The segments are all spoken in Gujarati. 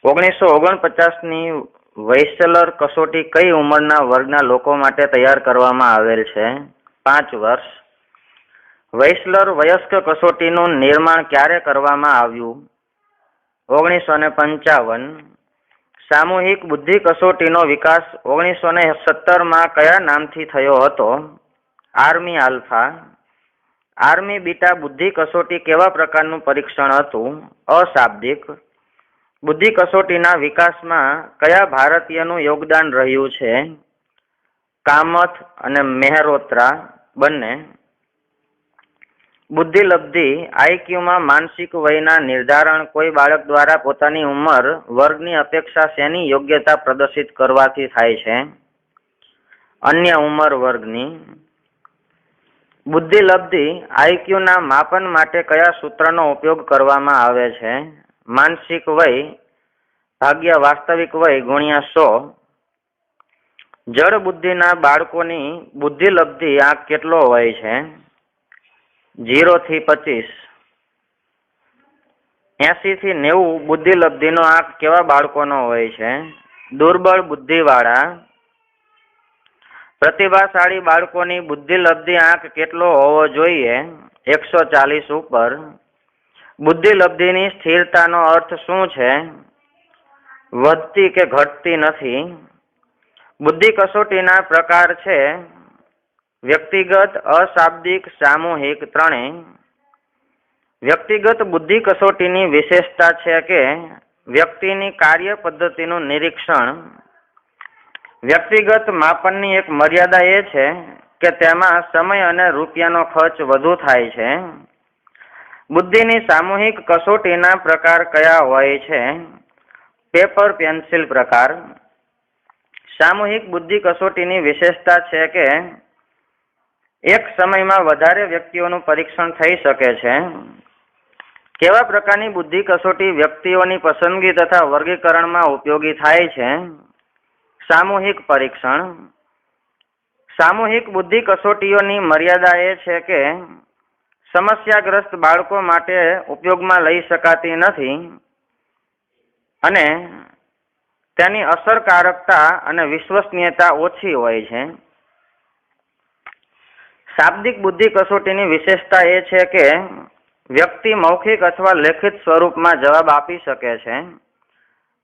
1949ની વેઇસલર કસોટી કઈ ઉંમરના વર્ગના લોકો માટે તૈયાર કરવામાં આવેલ છે? 5 વર્ષ. વેઇસલર વયસ્ક કસોટીનું નિર્માણ ક્યારે કરવામાં આવ્યું? 1955. સામૂહિક બુદ્ધિ કસોટીનો વિકાસ 1917માં કયા નામથી થયો હતો? Army alpha. આર્મી બીટા બુદ્ધિ કસોટી કેવા પ્રકારનું પરીક્ષણ હતું? અશાબ્દિક. બુદ્ધિ કસોટીના વિકાસમાં કયા ભારતીયનું યોગદાન રહ્યું છે? કામથ અને મેહરોત્રા બંને. બુદ્ધિલબ્ધિ આઈક્યુમાં માનસિક વયના નિર્ધારણ કોઈ બાળક દ્વારા પોતાની ઉંમર વર્ગની અપેક્ષા શેની યોગ્યતા પ્રદર્શિત કરવાથી થાય છે? અન્ય ઉંમર વર્ગની. બુદ્ધિલબ્ધિ આઈક્યુના માપન માટે કયા સૂત્રનો ઉપયોગ કરવામાં આવે છે? માનસિક વય ભાગ્યા વાસ્તવિક વય ગુણ્યા 100. જળ બુદ્ધિના બાળકોની બુદ્ધિલબ્ધિ આંક કેટલો હોય છે? 0 થી 25. 80 થી 90 બુદ્ધિલબ્ધિનો આંક કેવા બાળકોનો હોય છે? દુર્બળ બુદ્ધિવાળા. પ્રતિભાશાળી બાળકોની બુદ્ધિલબ્ધિ આંક કેટલો હોવો જોઈએ? 140 ઉપર. બુદ્ધિલબ્ધિની સ્થિરતાનો અર્થ શું છે? વધતી કે ઘટતી નથી. બુદ્ધિ કસોટીના પ્રકાર છે વ્યક્તિગત, અશાબ્દિક, સામૂહિક ત્રણેય. વ્યક્તિગત બુદ્ધિ કસોટીની વિશેષતા છે કે વ્યક્તિની કાર્ય પદ્ધતિનું નિરીક્ષણ. વ્યક્તિગત માપનની એક મર્યાદા એ છે કે તેમાં સમય અને રૂપિયાનો ખર્ચ વધુ થાય છે. બુદ્ધિની સામૂહિક કસોટીના પ્રકાર કયા હોય છે? પેપર પેન્સિલ પ્રકાર. સામૂહિક બુદ્ધિ કસોટીની વિશેષતા છે કે એક સમયમાં વધારે વ્યક્તિઓનું પરીક્ષણ થઈ શકે છે. કેવા પ્રકારની બુદ્ધિ કસોટી વ્યક્તિઓની પસંદગી તથા વર્ગીકરણમાં ઉપયોગી થાય છે? સામૂહિક પરીક્ષણ. સામૂહિક બુદ્ધિ કસોટીઓની મર્યાદા એ છે કે સમસ્યાગ્રસ્ત બાળકો માટે ઉપયોગમાં લઈ શકાતી નથી અને તેની અસરકારકતા અને વિશ્વસનીયતા ઓછી હોય છે. શાબ્દિક બુદ્ધિ કસોટીની વિશેષતા એ છે કે વ્યક્તિ મૌખિક અથવા લેખિત સ્વરૂપમાં જવાબ આપી શકે છે.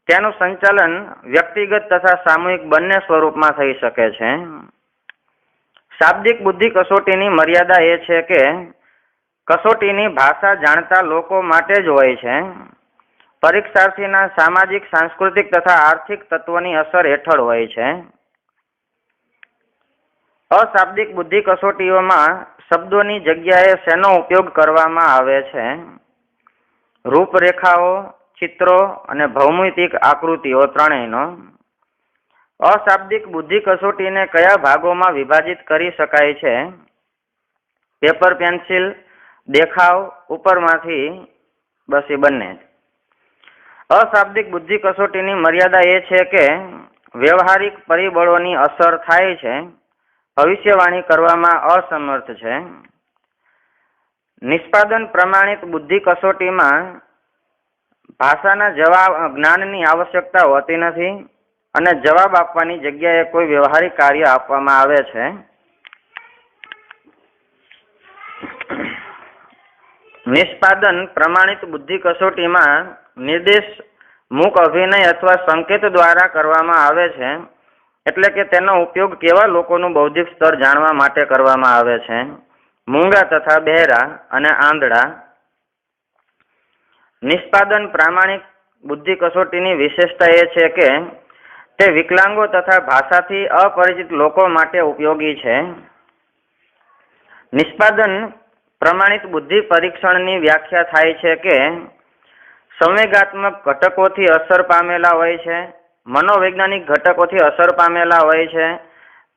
તેનું સંચાલન વ્યક્તિગત તથા સામૂહિક બંને સ્વરૂપમાં થઈ શકે છે. શાબ્દિક બુદ્ધિ કસોટીની મર્યાદા એ છે કે કસોટીની ભાષા જાણતા લોકો માટે જ હોય છે. પરીક્ષાર્થીના સામાજિક, સાંસ્કૃતિક તથા આર્થિક તત્વોની અસર હેઠળ હોય છે. અશાબ્દિક બુદ્ધિ કસોટીઓમાં શબ્દોની જગ્યાએ શેનો ઉપયોગ કરવામાં આવે છે? રૂપરેખાઓ, ચિત્રો અને ભૌમિતિક આકૃતિઓ ત્રણેયનો. અશાબ્દિક બુદ્ધિ કસોટીને કયા ભાગોમાં વિભાજિત કરી શકાય છે? પેપર પેન્સિલ, દેખાવ, ઉપરમાંથી, બસ એ બંને. અશાબ્દિક બુદ્ધિ કસોટીની મર્યાદા એ છે કે વ્યવહારિક પરિબળોની અસર થાય છે, ભવિષ્યવાણી કરવામાં અસમર્થ છે. નિષ્પાદન પ્રમાણિત બુદ્ધિ કસોટીમાં ભાષાના જ્ઞાનની આવશ્યકતા હોતી નથી અને જવાબ આપવાની જગ્યાએ કોઈ વ્યવહારિક કાર્ય આપવામાં આવે છે. નિષ્પાદન પ્રમાણિત બુદ્ધિ કસોટીમાં નિર્દેશ મૂક અભિનય અથવા સંકેત દ્વારા કરવામાં આવે છે, એટલે કે તેનો ઉપયોગ કેવા લોકોનું બૌદ્ધિક સ્તર જાણવા માટે કરવામાં આવે છે? મૂંગા તથા બહેરા અને આંધળા. નિષ્પાદન પ્રામાણિક બુદ્ધિ કસોટીની વિશેષતા એ છે કે તે વિકલાંગો તથા ભાષાથી અપરિચિત લોકો માટે ઉપયોગી છે. નિષ્પાદન પ્રમાણિત બુદ્ધિ પરીક્ષણની વ્યાખ્યા થાય છે કે સંવેગાત્મક ઘટકોથી અસર પામેલા હોય છે, મનોવૈજ્ઞાનિક ઘટકોથી અસર પામેલા હોય છે,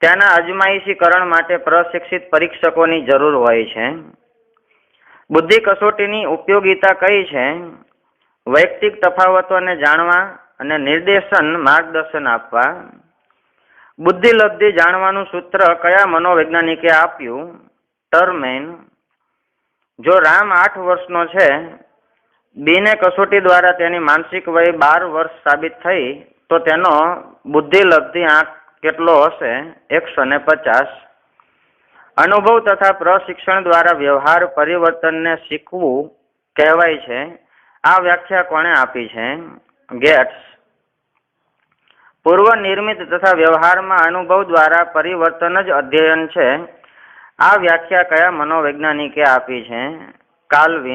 તેના અજમાયશીકરણ માટે પ્રશિક્ષિત પરીક્ષકોની જરૂર હોય છે. બુદ્ધિ કસોટીની ઉપયોગિતા કઈ છે? વૈયક્તિક તફાવતોને જાણવા અને નિર્દેશન માર્ગદર્શન આપવા. બુદ્ધિલબ્ધિ જાણવાનું સૂત્ર કયા મનોવૈજ્ઞાનિકે આપ્યું? ટર્મેન. જો રામ 8 વર્ષનો છે બીને કસોટી દ્વારા તેની માનસિક વય 12 વર્ષ સાબિત થઈ તો તેનો બુદ્ધિ લબ્ધિ આંક કેટલો હશે? 150. અનુભવ તથા પ્રશિક્ષણ દ્વારા વ્યવહાર પરિવર્તનને શીખવું કહેવાય છે. આ વ્યાખ્યા કોણે આપી છે? ગેટ્સ. પૂર્વ નિર્મિત તથા વ્યવહારમાં અનુભવ દ્વારા પરિવર્તન જ અધ્યયન છે. આ વ્યાખ્યા કયા મનોવૈજ્ઞાનિકે આપી છે? કાર્લ.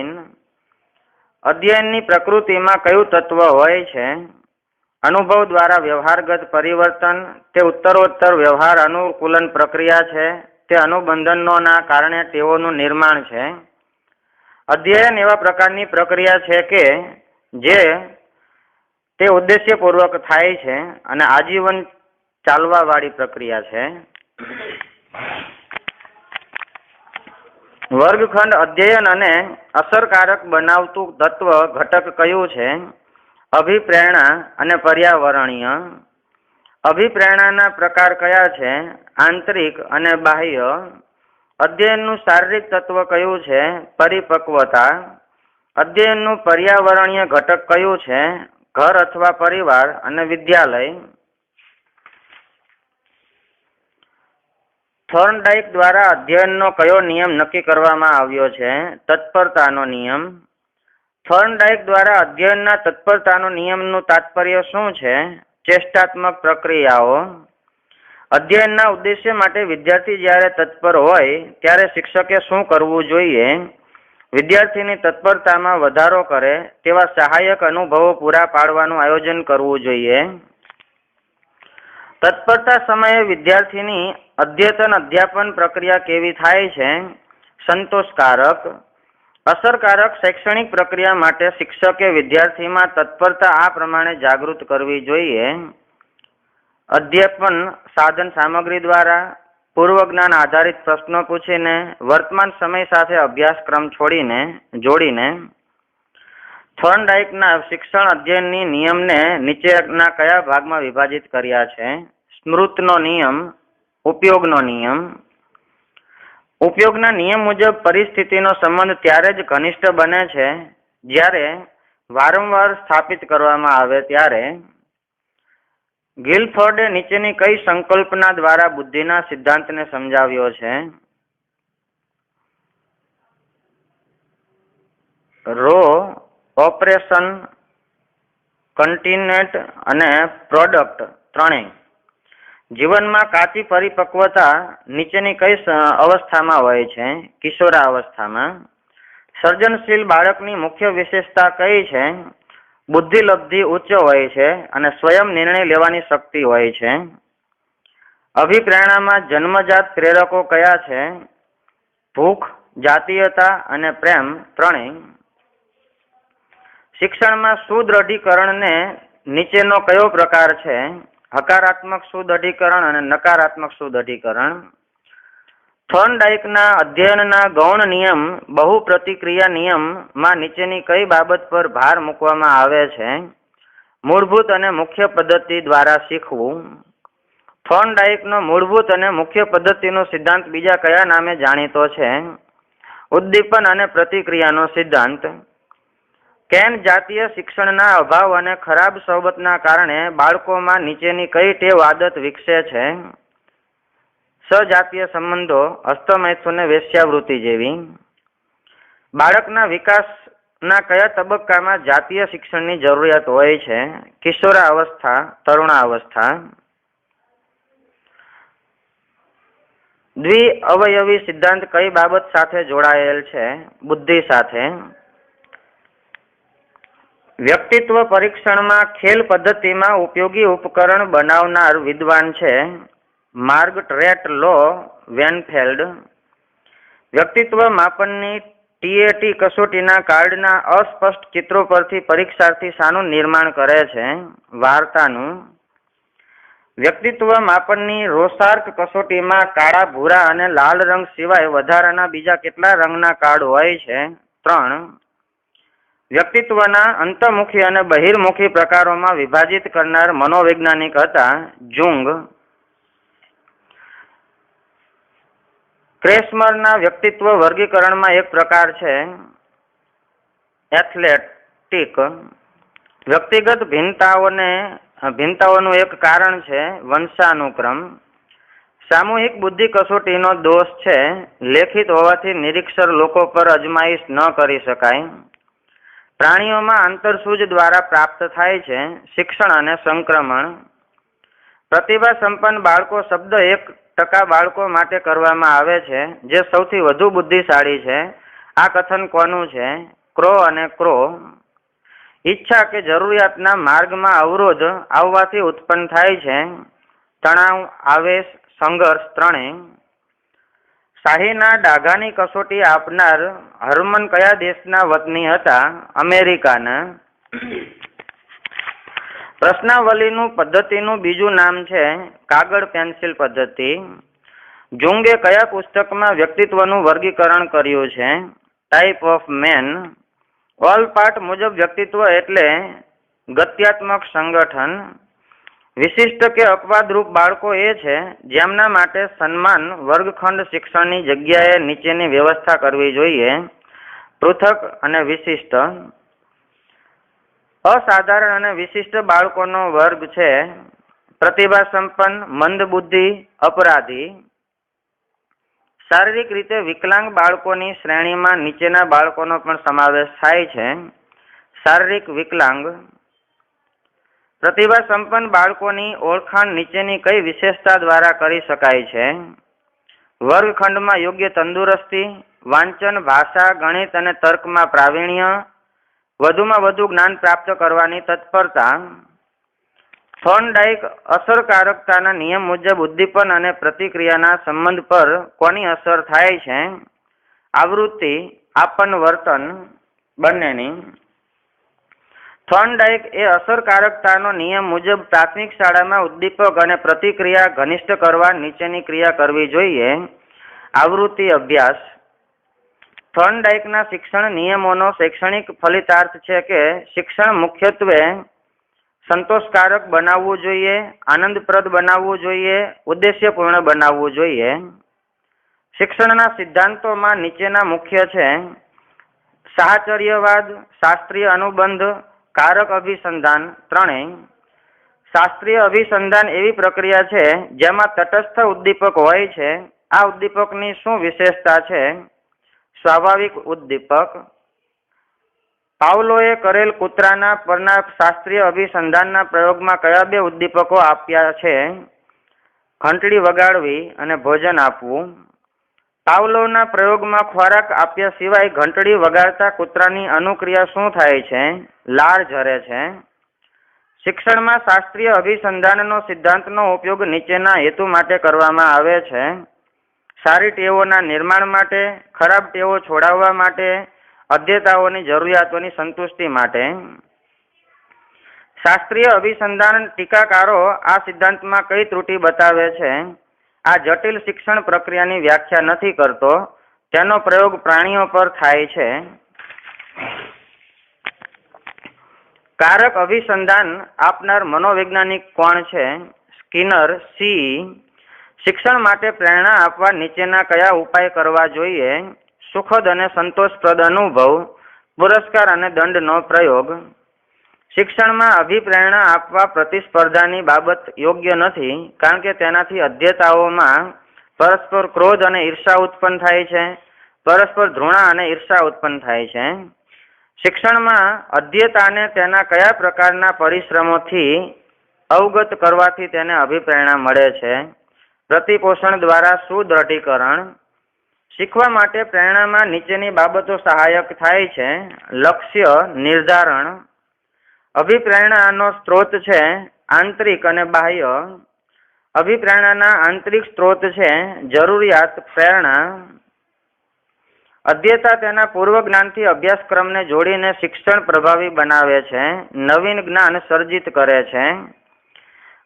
અધ્યયનની પ્રકૃતિમાં કયું તત્વ હોય છે? અનુભવ દ્વારા વ્યવહારગત પરિવર્તન. તે ઉત્તરોત્તર વ્યવહાર અનુકૂલન પ્રક્રિયા છે. તે અનુબંધનોના કારણે તેઓનું નિર્માણ છે. અધ્યયન એવા પ્રકારની પ્રક્રિયા છે કે જે તે ઉદ્દેશ્યપૂર્વક થાય છે અને આજીવન ચાલવા વાળી પ્રક્રિયા છે. વર્ગખંડ અધ્યયન અને અસરકારક બનાવતું તત્વ ઘટક કયું છે? અભિપ્રેરણા અને પર્યાવરણીય. અભિપ્રેરણાના પ્રકાર કયા છે? આંતરિક અને બાહ્ય. અધ્યયનનું શારીરિક તત્વ કયું છે? પરિપક્વતા. અધ્યયનનું પર્યાવરણીય ઘટક કયું છે? ઘર અથવા પરિવાર અને વિદ્યાલય. થોર્નડાઇક દ્વારા અધ્યયનનો કયો નિયમ નક્કી કરવામાં આવ્યો છે? તત્પરતાનો નિયમ. થોર્નડાઇક દ્વારા અધ્યયનના તત્પરતાનો નિયમનું તાત્પર્ય શું છે? ચેષ્ટાત્મક પ્રક્રિયાઓ. અધ્યયનના ઉદ્દેશ્ય માટે વિદ્યાર્થી જ્યારે તત્પર હોય ત્યારે શિક્ષકે શું કરવું જોઈએ? વિદ્યાર્થીની તત્પરતામાં વધારો કરે તેવા સહાયક અનુભવો પૂરા પાડવાનું આયોજન કરવું જોઈએ. તત્પરતા સમયે વિદ્યાર્થીની અધ્યતન અધ્યાપન પ્રક્રિયા કેવી થાય છે? સંતોષકારક. અસરકારક શૈક્ષણિક પ્રક્રિયા માટે શિક્ષકે વિદ્યાર્થીમાં તત્પરતા આ પ્રમાણે જાગૃત કરવી જોઈએ. અધ્યાપન સાધન સામગ્રી દ્વારા, પૂર્વ જ્ઞાન આધારિત પ્રશ્નો પૂછીને, વર્તમાન સમય સાથે અભ્યાસક્રમ જોડીને. થોર્નડાઇકના શિક્ષણ અધ્યયનની નિયમને નીચેના કયા ભાગમાં વિભાજિત કર્યા છે? સ્મૃતિનો નિયમ, ઉપયોગનો નિયમ. ઉપયોગના નિયમ મુજબ પરિસ્થિતિનો સંબંધ ત્યારે જ ઘનિષ્ઠ બને છે જ્યારે વારંવાર સ્થાપિત કરવામાં આવે ત્યારે. ગિલફોર્ડે નીચેની કઈ સંકલ્પના દ્વારા બુદ્ધિના સિદ્ધાંતને સમજાવ્યો છે? રો, ઓપરેશન, કન્ટિન્યુટ અને પ્રોડક્ટ ત્રણેય. જીવનમાં કાચી પરિપક્વતા નીચેની કઈ અવસ્થામાં હોય છે? કિશોરાવસ્થામાં. સર્જનશીલ બાળકની મુખ્ય વિશેષતા કઈ છે? બુદ્ધિલબ્ધિ ઉચ્ચ હોય છે અને સ્વયં નિર્ણય લેવાની શક્તિ હોય છે. અભિપ્રેરણામાં જન્મજાત પ્રેરકો કયા છે? ભૂખ, જાતીયતા અને પ્રેમ ત્રણેય. શિક્ષણમાં સુદૃઢીકરણને નીચેનો કયો પ્રકાર છે? હકારાત્મક સુદૃઢીકરણ અને નકારાત્મક સુદૃઢીકરણ. થોર્નડાઇકના અધ્યયનના ગૌણ નિયમ બહુ પ્રતિક્રિયા નિયમમાં નીચેની કઈ બાબત પર ભાર મૂકવામાં આવે છે? મૂળભૂત અને મુખ્ય પદ્ધતિ દ્વારા શીખવું. થોર્નડાઇકનો મૂળભૂત અને મુખ્ય પદ્ધતિનો સિદ્ધાંત બીજા કયા નામે જાણીતો છે? ઉદ્દીપન અને પ્રતિક્રિયાનો સિદ્ધાંત. કેન જાતીય શિક્ષણના અભાવ અને ખરાબ સોબતના કારણે બાળકોમાં નીચેની કઈ ટેવ આદત વિકસે છે? સજાતીય સંબંધો, હસ્તમૈથુન અને વેશ્યાવૃત્તિ જેવી. બાળકના વિકાસના કયા તબક્કામાં જાતીય શિક્ષણની જરૂરિયાત હોય છે? કિશોરાવસ્થા, તરુણાવસ્થા. દ્વિઅવયવી સિદ્ધાંત કઈ બાબત સાથે જોડાયેલ છે? બુદ્ધિ સાથે. વ્યક્તિત્વ પરીક્ષણમાં ખેલ પદ્ધતિમાં ઉપયોગી ઉપકરણ બનાવનાર વિદ્વાન છે? માર્ગરેટ લો વેનફેલ્ડ. વ્યક્તિત્વ માપનની ટીએટી કસોટીના કાર્ડના અસ્પષ્ટ ચિત્રો પરથી પરીક્ષાર્થી શાનું નિર્માણ કરે છે? વાર્તાનું. વ્યક્તિત્વ માપનની રોસાર્ક કસોટીમાં કાળા, ભૂરા અને લાલ રંગ સિવાય વધારાના બીજા કેટલા રંગના કાર્ડ હોય છે? 3. વ્યક્તિત્વના અંતર્મુખી અને બહિર્મુખી પ્રકારોમાં વિભાજિત કરનાર મનોવૈજ્ઞાનિક હતા જુંગ. ક્રેસ્મરના વ્યક્તિત્વ વર્ગીકરણમાં એક પ્રકાર છે એથ્લેટ ટીક વ્યક્તિગત ભિન્નતાઓનું એક કારણ છે વંશાનુક્રમ. સામૂહિક બુદ્ધિ કસોટીનો દોષ છે લેખિત હોવાથી નિરીક્ષર લોકો પર અજમાઈશ ન કરી શકાય. પ્રાણીઓમાં આંતરસૂજ દ્વારા પ્રાપ્ત થાય છે શિક્ષણ અને સંક્રમણ. પ્રતિભા સંપન્ન બાળકો શબ્દ 1% બાળકો માટે કરવામાં આવે છે જે સૌથી વધુ બુદ્ધિશાળી છે. આ કથન કોનું છે? ક્રો અને ક્રો. ઈચ્છા કે જરૂરિયાતના માર્ગમાં અવરોધ આવવાથી ઉત્પન્ન થાય છે તણાવ, આવેશ, સંઘર્ષ ત્રણેય. શાહીના ડાઘાની કસોટી આપનાર હર્મન કયા દેશના વતની હતા? અમેરિકાના. પ્રશ્નાવલીનું પદ્ધતિનું બીજું નામ છે કાગળ પેન્સિલ પદ્ધતિ. જુંગે કયા પુસ્તકમાં વ્યક્તિત્વનું વર્ગીકરણ કર્યું છે? Type of main. ઓલપાટ મુજબ વ્યક્તિત્વ એટલે ગત્યાત્મક સંગઠન. વિશિષ્ટ કે અપવાદરૂપ બાળકો એ છે જેમના માટે સન્માન વર્ગખંડ શિક્ષણની જગ્યાએ નીચેની વ્યવસ્થા કરવી જોઈએ: પૃથક અને વિશિષ્ટ. અસાધારણ અને વિશિષ્ટ બાળકોનો વર્ગ છે પ્રતિભા સંપન્ન, મંદ બુદ્ધિ, અપરાધી. શારીરિક રીતે વિકલાંગ બાળકોની શ્રેણીમાં નીચેના બાળકોનો પણ સમાવેશ થાય છે: શારીરિક વિકલાંગ. પ્રતિભા સંપન્ન બાળકોની ઓળખાણ નીચેની કઈ વિશેષતા દ્વારા કરી શકાય છે? વર્ગખંડમાં યોગ્ય તંદુરસ્તી, વાંચન, ભાષા, ગણિત અને તર્કમાં પ્રાવીણ્ય, વધુમાં વધુ જ્ઞાન પ્રાપ્ત કરવાની તત્પરતા. થોર્નડાઇક અસરકારકતાના નિયમ મુજબ ઉદ્દીપન અને પ્રતિક્રિયાના સંબંધ પર કોની અસર થાય છે? આવૃત્તિ, આપન વર્તન બંનેની. થોર્નડાઇક એ અસરકારકતાનો નિયમ મુજબ પ્રાથમિક શાળામાં ઉદ્દીપક અને પ્રતિક્રિયા ઘનિષ્ઠ કરવા નીચેની ક્રિયા કરવી જોઈએ: આવૃત્તિ, અભ્યાસ. થોર્નડાઇકના શિક્ષણ નિયમોનો શૈક્ષણિક ફલિતાર્થ છે કે શિક્ષણ મુખ્યત્વે સંતોષકારક બનાવવું જોઈએ, આનંદપ્રદ બનાવવું જોઈએ, ઉદ્દેશ્યપૂર્ણ બનાવવું જોઈએ. શિક્ષણના સિદ્ધાંતોમાં નીચેના મુખ્ય છે: સાહચર્યવાદ, શાસ્ત્રીય અનુબંધ, કારક અભિસંધાન ત્રણેય. શાસ્ત્રીય અભિસંધાન એવી પ્રક્રિયા છે જેમાં તટસ્થ ઉદ્દીપક હોય છે. આ ઉદ્દીપકની શું વિશેષતા છે? સ્વાભાવિક ઉદ્દીપક. પાવલોએ કરેલ કૂતરાના પરના શાસ્ત્રીય અભિસંધાનના પ્રયોગમાં કયા બે ઉદ્દીપકો આપ્યા છે? ઘંટડી વગાડવી અને ભોજન આપવું. પાવલોના પ્રયોગમાં ખોરાક આપ્યા સિવાય ઘંટડી વગાડતા કૂતરાની અનુક્રિયા શું થાય છે? લાળ ઝરે છે. શિક્ષણમાં શાસ્ત્રીય અભિસંધાનનો સિદ્ધાંતનો ઉપયોગ નીચેના હેતુ માટે કરવામાં આવે છે: સારી ટેવોના નિર્માણ માટે, ખરાબ ટેવો છોડાવવા માટે, અધ્યેતાઓની જરૂરિયાતોની સંતુષ્ટિ માટે. શાસ્ત્રીય અભિસંધાન ટીકાકારો આ સિદ્ધાંતમાં કઈ ત્રુટિ બતાવે છે? આ જટિલ શિક્ષણ પ્રક્રિયાની વ્યાખ્યા નથી કરતો. તેનો પ્રયોગ પ્રાણીઓ પર થાય છે. કારક અભિસંધાન આપનાર મનોવૈજ્ઞાનિક કોણ છે? Skinner, C. શિક્ષણ માટે પ્રેરણા આપવા નીચેના કયા ઉપાય કરવા જોઈએ? સુખદ અને સંતોષપ્રદ અનુભવ, પુરસ્કાર અને દંડનો પ્રયોગ. શિક્ષણમાં અભિપ્રેરણા આપવા પ્રતિસ્પર્ધાની બાબત યોગ્ય નથી કારણ કે તેનાથી અધ્યેતાઓમાં પરસ્પર ક્રોધ અને ઈર્ષા ઉત્પન્ન થાય છે, પરસ્પર ધૃણા અને ઈર્ષા ઉત્પન્ન થાય છે. શિક્ષણમાં અધ્યેતાને તેના કયા પ્રકારના પરિશ્રમોથી અવગત કરવાથી તેને અભિપ્રેરણા મળે છે? પ્રતિપોષણ દ્વારા સુદ્રઢીકરણ. શીખવા માટે પ્રેરણામાં નીચેની બાબતો સહાયક થાય છે: લક્ષ્ય નિર્ધારણ. અભિપ્રેરણાનો સ્ત્રોત છે આંતરિક અને બાહ્ય. અભિપ્રેરણાના આંતરિક સ્ત્રોત છે જરૂરિયાત, પ્રેરણા. અધ્યેતા તેના પૂર્વ જ્ઞાનથી અભ્યાસક્રમને જોડીને શિક્ષણ પ્રભાવી બનાવે છે, નવીન જ્ઞાન સર્જિત કરે છે.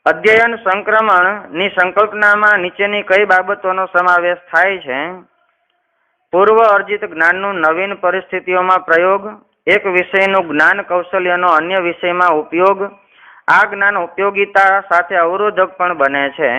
અધ્યયન સંક્રમણની સંકલ્પનામાં નીચેની કઈ બાબતોનો સમાવેશ થાય છે? પૂર્વ અર્જિત જ્ઞાનનું નવીન પરિસ્થિતિઓમાં પ્રયોગ, એક વિષયનું જ્ઞાન કૌશલ્યનો અન્ય વિષયમાં ઉપયોગ. આ જ્ઞાન ઉપયોગિતા સાથે અવરોધક પણ બને છે.